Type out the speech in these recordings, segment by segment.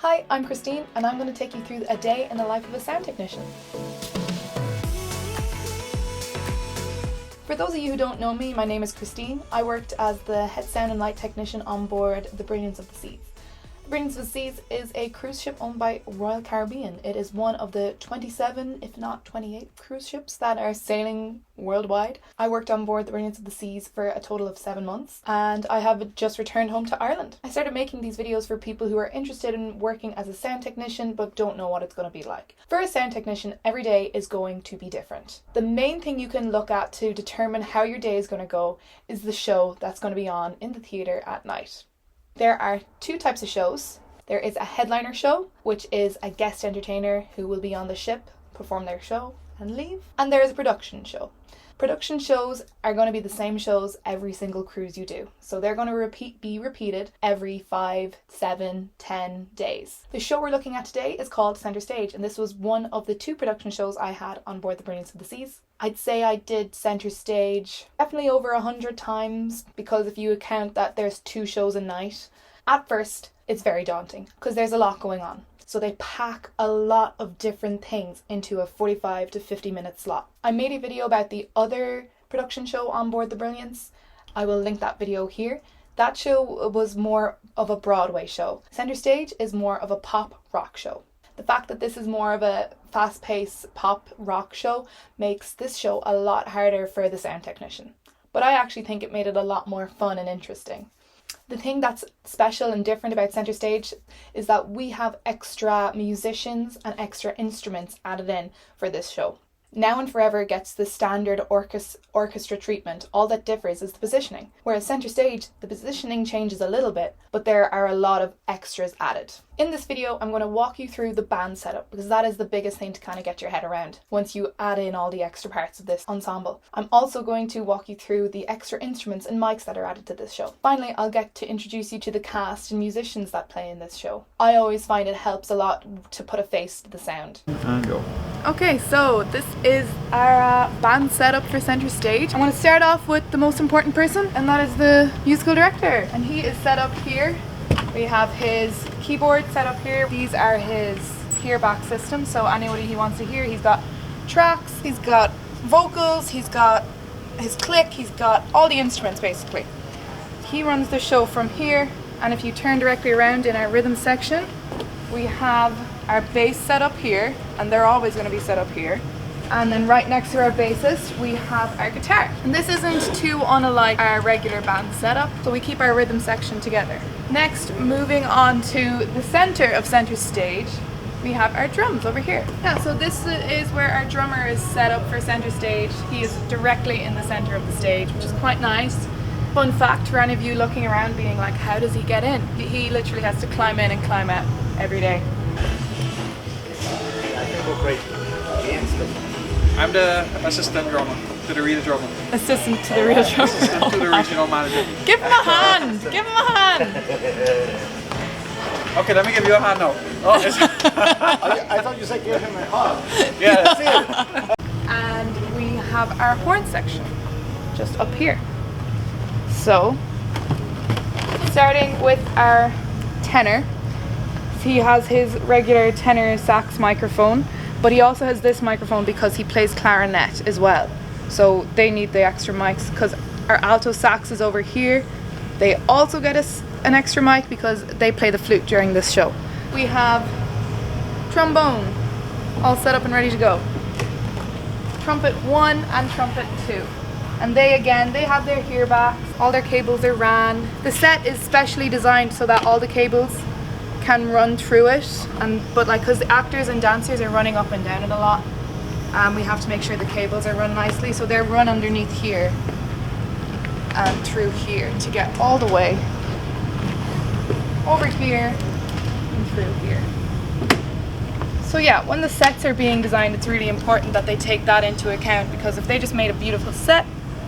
Hi, I'm Christine and I'm going to take you through a day in the life of a sound technician. For those of you who don't know me, my name is Christine. I worked as the head sound and light technician on board the Brilliance of the Seas. The Brilliance of the Seas is a cruise ship owned by Royal Caribbean. It is one of the 27, if not 28, cruise ships that are sailing worldwide. I worked on board the Brilliance of the Seas for a total of 7 months and I have just returned home to Ireland. I started making these videos for people who are interested in working as a sound technician but don't know what it's going to be like. For a sound technician, every day is going to be different. The main thing you can look at to determine how your day is going to go is the show that's going to be on in the theatre at night. There are 2 types of shows. There is a headliner show, which is a guest entertainer who will be on the ship, perform their show and leave. And there is a production show. Production shows are going to be the same shows every single cruise you do. So they're going to be repeated every 5, 7, 10 days. The show we're looking at today is called Centre Stage, and this was one of the 2 production shows I had on board the Brilliance of the Seas. I'd say I did Centre Stage definitely over 100 times, because if you account that there's 2 shows a night, at first it's very daunting because there's a lot going on. So they pack a lot of different things into a 45 to 50 minute slot. I made a video about the other production show on board the Brilliance. I will link that video here. That show was more of a Broadway show. Centre Stage is more of a pop rock show. The fact that this is more of a fast-paced pop rock show makes this show a lot harder for the sound technician. But I actually think it made it a lot more fun and interesting. The thing that's special and different about Centre Stage is that we have extra musicians and extra instruments added in for this show. Now and Forever gets the standard orchestra treatment. All that differs is the positioning. Whereas Centre Stage, the positioning changes a little bit, but there are a lot of extras added. In this video, I'm going to walk you through the band setup, because that is the biggest thing to kind of get your head around once you add in all the extra parts of this ensemble. I'm also going to walk you through the extra instruments and mics that are added to this show. Finally, I'll get to introduce you to the cast and musicians that play in this show. I always find it helps a lot to put a face to the sound. And go. Okay, so this is our band setup for Centre Stage. I'm going to start off with the most important person, and that is the musical director. And he is set up here. We have his keyboard set up here. These are his hearback systems, so anybody he wants to hear, he's got tracks, he's got vocals, he's got his click, he's got all the instruments basically. He runs the show from here, and if you turn directly around in our rhythm section, we have our bass set up here, and they're always going to be set up here. And then right next to our bassist, we have our guitar. And this isn't too unlike our regular band setup, so we keep our rhythm section together. Next, moving on to the center of Centre Stage, we have our drums over here. Yeah, so this is where our drummer is set up for Centre Stage. He is directly in the center of the stage, which is quite nice. Fun fact for any of you looking around being like, how does he get in? He literally has to climb in and climb out every day. I think we're great against. I'm the assistant drummer to the real drummer. Assistant to the real drummer. Assistant to the regional manager. Give him a hand! Give him a hand! Okay, let me give you a hand now. Oh, I thought you said give him a hug. yeah, that's it. And we have our horn section just up here. So, starting with our tenor. He has his regular tenor sax microphone, but he also has this microphone because he plays clarinet as well. So they need the extra mics because our alto sax is over here. They also get us an extra mic because they play the flute during this show. We have trombone all set up and ready to go. Trumpet 1 and trumpet 2. And they have their hearbacks, all their cables are ran. The set is specially designed so that all the cables can run through it, but because the actors and dancers are running up and down it a lot, we have to make sure the cables are run nicely, so they're run underneath here and through here to get all the way over here and through here. So yeah, when the sets are being designed, it's really important that they take that into account, because if they just made a beautiful set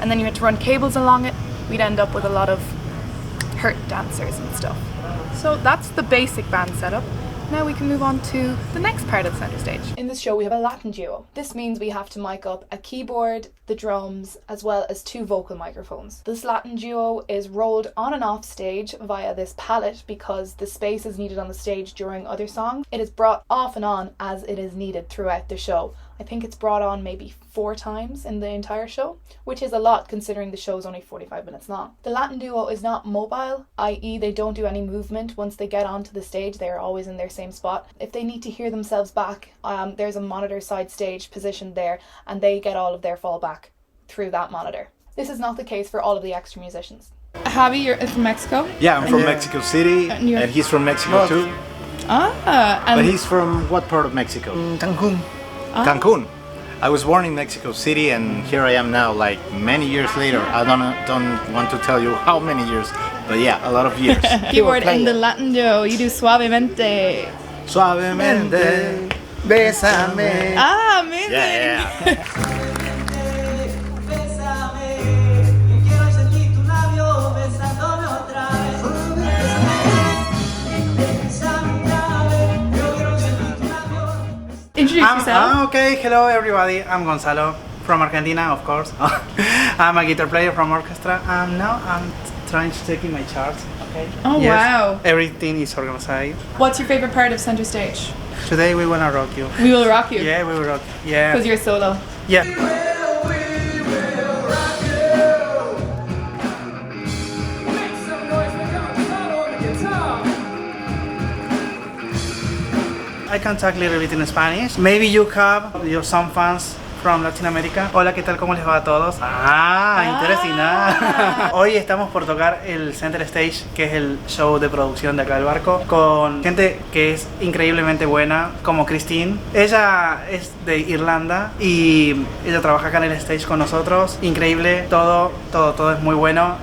and then you had to run cables along it, we'd end up with a lot of hurt dancers and stuff. So that's the basic band setup. now we can move on to the next part of the centre stage. In this show we have a Latin duo. This means we have to mic up a keyboard, the drums, as well as 2 vocal microphones. This Latin duo is rolled on and off stage via this pallet because the space is needed on the stage during other songs. It is brought off and on as it is needed throughout the show. I think it's brought on maybe 4 times in the entire show, which is a lot considering the show is only 45 minutes long. The Latin duo is not mobile, i.e. they don't do any movement once they get onto the stage. They are always in their same spot. If they need to hear themselves back, there's a monitor side stage positioned there and they get all of their fallback through that monitor. This is not the case for all of the extra musicians. Javi, you're from Mexico? Yeah, I'm from Mexico City, and he's from Mexico too. But he's from what part of Mexico? Cancun. Cancun. I was born in Mexico City, and here I am now, like many years later. I don't want to tell you how many years, but yeah, a lot of years. Keyword in the Latin duo, you do suavemente. Suavemente, bésame. Ah, amazing! Yeah. Introduce yourself. Okay, hello everybody. I'm Gonzalo from Argentina, of course. I'm a guitar player from orchestra, and now I'm trying to take in my charts. Okay. Oh Yes, wow! everything is organized. What's your favorite part of centre stage? Today we wanna rock you. We will rock you. Yeah, we will rock you. Yeah. Because you're solo. Yeah. I can talk a little bit in Spanish. Maybe you have some fans from Latin America. Hola, ¿qué tal? ¿Cómo les va a todos? Interesante. Hoy estamos por tocar el Center Stage, que es el show de producción de acá del barco, con gente que es increíblemente buena, como Christine. Ella es de Irlanda y ella trabaja acá en el stage con nosotros. Increíble, todo es muy bueno.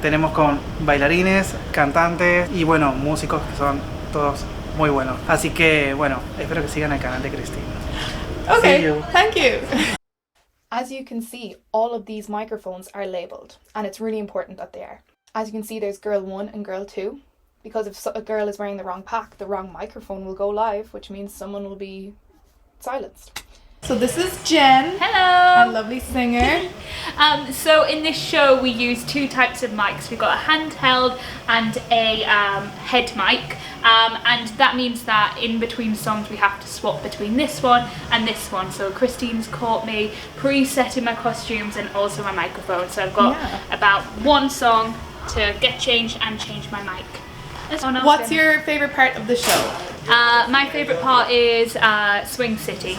Tenemos con bailarines, cantantes y bueno, músicos que son todos muy bueno. Así que bueno, espero que sigan el canal de Christine. Okay, See you. thank you. As you can see, all of these microphones are labelled, and it's really important that they are. As you can see, there's girl 1 and girl 2, because if a girl is wearing the wrong pack, the wrong microphone will go live, which means someone will be silenced. So this is Jen. Hello! A lovely singer. So in this show we use 2 types of mics. We've got a handheld and a head mic, and that means that in between songs we have to swap between this one and this one. So Christine's caught me pre-setting my costumes and also my microphone, so I've got about 1 song to get changed and change my mic. What's your favourite part of the show? My favourite part is Swing City.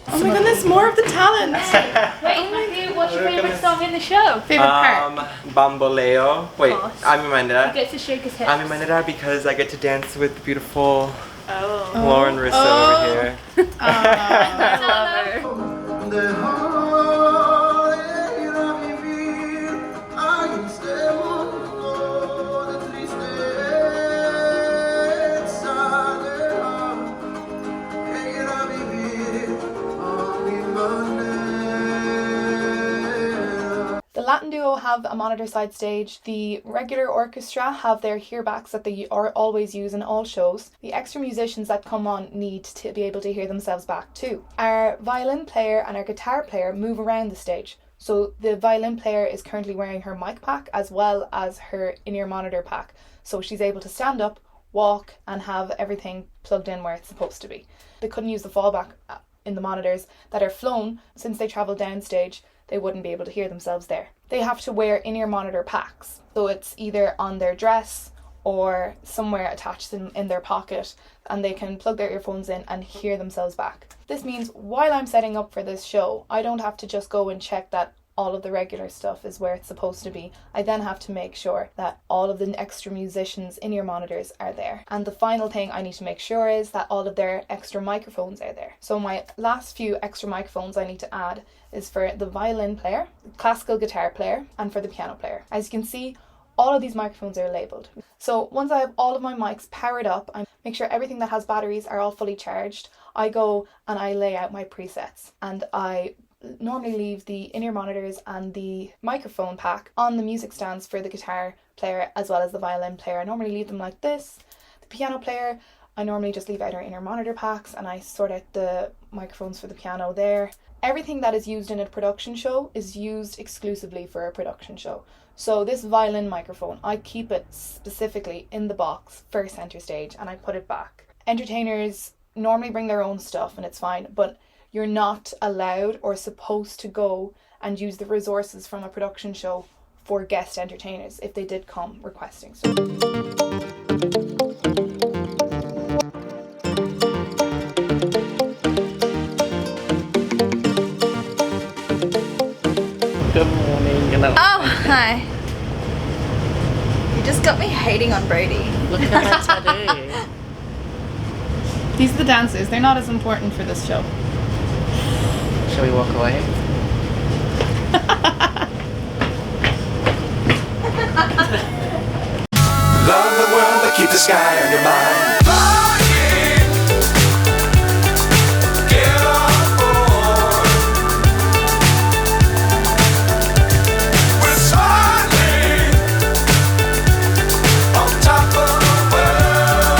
Oh my goodness, more of the talents! Wait, Matthew, what's your favourite song in the show? Favourite part? Bamboleo. Wait, Of course. I'm in Manera. He gets to shake his hips. I'm in Manera because I get to dance with the beautiful Oh. Lauren Russo over here. I love her. The Latin duo have a monitor side stage. The regular orchestra have their hearbacks that they are always use in all shows. The extra musicians that come on need to be able to hear themselves back too. Our violin player and our guitar player move around the stage. So the violin player is currently wearing her mic pack as well as her in-ear monitor pack. So she's able to stand up, walk and have everything plugged in where it's supposed to be. They couldn't use the fallback in the monitors that are flown since they travel downstage. They wouldn't be able to hear themselves there. They have to wear in-ear monitor packs. So it's either on their dress or somewhere attached in their pocket, and they can plug their earphones in and hear themselves back. This means while I'm setting up for this show, I don't have to just go and check that all of the regular stuff is where it's supposed to be. I then have to make sure that all of the extra musicians' in-ear monitors are there. And the final thing I need to make sure is that all of their extra microphones are there. So my last few extra microphones I need to add is for the violin player, the classical guitar player, and for the piano player. As you can see, All of these microphones are labelled. So once I have all of my mics powered up, I make sure everything that has batteries are all fully charged. I go and I lay out my presets, and I normally leave the in-ear monitors and the microphone pack on the music stands for the guitar player as well as the violin player. I normally leave them like this. The piano player, I normally just leave out our in-ear monitor packs and I sort out the microphones for the piano there. Everything that is used in a production show is used exclusively for a production show. So this violin microphone, I keep it specifically in the box for center stage and I put it back. Entertainers normally bring their own stuff and it's fine, but you're not allowed or supposed to go and use the resources from a production show for guest entertainers if they did come requesting. Good morning. Oh, hi. You just got me hating on Brody. Look at my tattoo. These are the dancers. They're not as important for this show. Shall we walk away? Love the world, but keep the sky on your mind. Get on board. We're soaring on top of the world.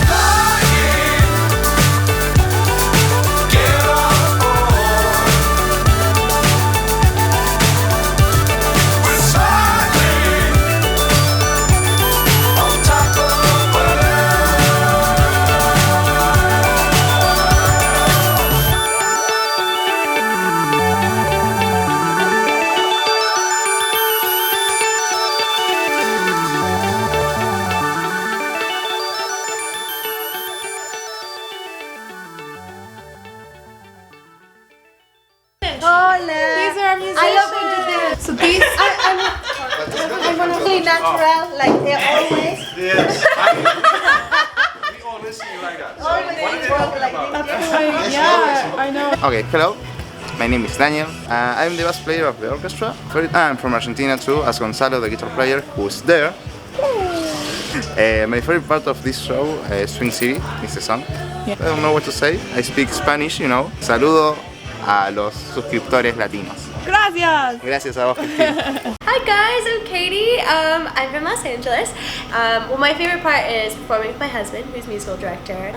Flying. Get on board. We're soaring on top of the world. These are our musicians. I love when you do this. So these I want to be natural, like they always. Yes. We always see you like that. Always work like this. yeah, I know. Okay, hello. My name is Daniel. I'm the bass player of the orchestra. I'm from Argentina too, as Gonzalo, the guitar player, who's there. My favorite part of this show, Swing City, is the song. I don't know what to say. I speak Spanish, you know. Saludo a los suscriptores latinos. Gracias. Gracias a vos, Cristina. Hi guys, I'm Katie. I'm from Los Angeles. Well, my favorite part is performing with my husband, who's musical director.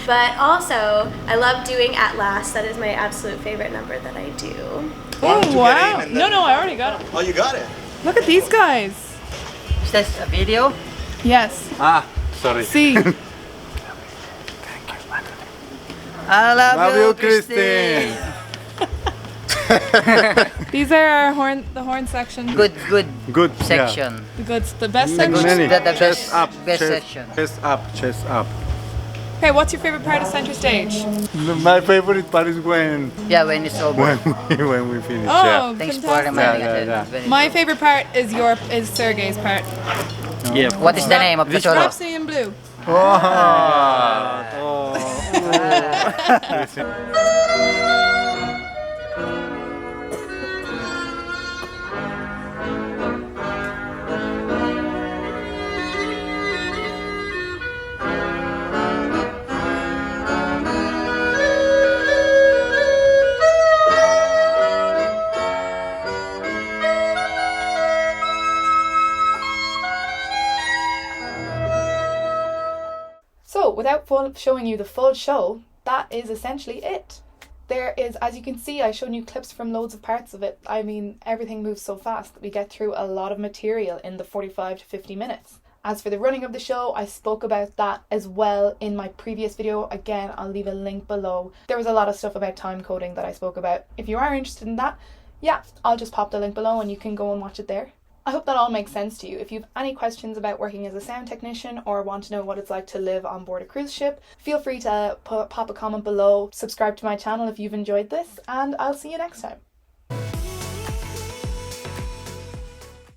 But also, I love doing At Last. That is my absolute favorite number that I do. Oh wow! No, I already got it. Oh, you got it. Look at these guys. Is that a video? Yes. Ah, sorry. See. I love you, Christine. These are our the horn section. Good section. The best section. The best Chest up, best chest, section. chest up, chest up. Okay, what's your favorite part of center stage? My favorite part is when when it's over. when we finish. Oh, Thanks for fantastic. reminding Yeah. us. Very My good. favorite part is Sergey's part. Yeah. What is the name of the solo? Rhapsody in Blue. So, without showing you the full show, that is essentially it. There is, as you can see, I've shown you clips from loads of parts of it. I mean, everything moves so fast that we get through a lot of material in the 45 to 50 minutes. As for the running of the show, I spoke about that as well in my previous video. Again, I'll leave a link below. There was a lot of stuff about time coding that I spoke about. If you are interested in that, yeah, I'll just pop the link below and you can go and watch it there. I hope that all makes sense to you. If you have any questions about working as a sound technician or want to know what it's like to live on board a cruise ship, feel free to pop a comment below, subscribe to my channel if you've enjoyed this, and I'll see you next time.